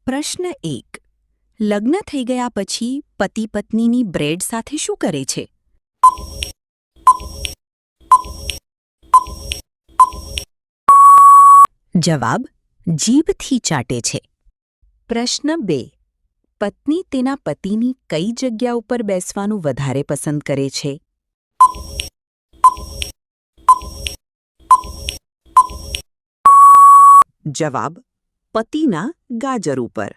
પ્રશ્ન 1. લગ્ન થઈ ગયા પછી પતિ પત્નીની બ્રેડ સાથે શું કરે છે? જવાબ: જીભથી ચાટે છે. પ્રશ્ન 2. પત્ની તેના પતિની કઈ જગ્યા ઉપર બેસવાનું વધારે પસંદ કરે છે? જવાબ: પતિના ગાજર ઉપર.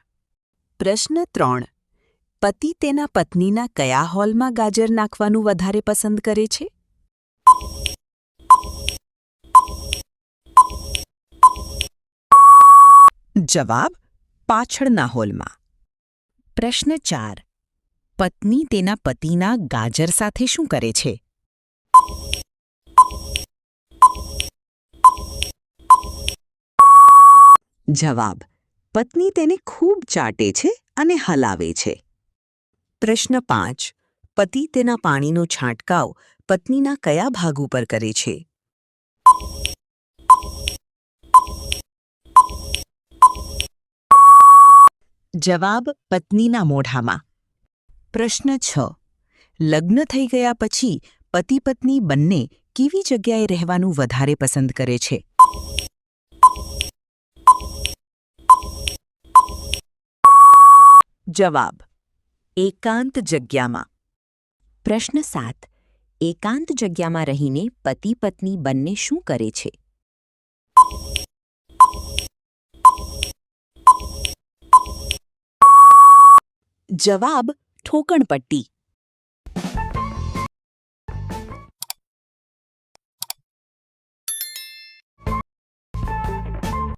પ્રશ્ન 3. પતિ તેના પત્નીના કયા હોલમાં ગાજર નાખવાનું વધારે પસંદ કરે છે? જવાબ: પાછળના હોલમાં. પ્રશ્ન 4. પત્ની તેના પતિના ગાજર સાથે શું કરે છે? જવાબ: પત્ની તેને ખૂબ ચાટે છે અને હલાવે છે. પ્રશ્ન 5. પતિ તેના પાણીનો છાંટકાવ પત્નીના કયા ભાગ ઉપર કરે છે? જવાબ: પત્નીના મોઢામાં. પ્રશ્ન 6. લગ્ન થઈ ગયા પછી પતિ પત્ની બંને કેવી જગ્યાએ રહેવાનું વધારે પસંદ કરે છે? જવાબ: એકાંત જગ્યામાં. પ્રશ્ન 7. એકાંત જગ્યામાં રહીને પતિ પત્ની બંને શું કરે છે? જવાબ: ઠોકણપટ્ટી.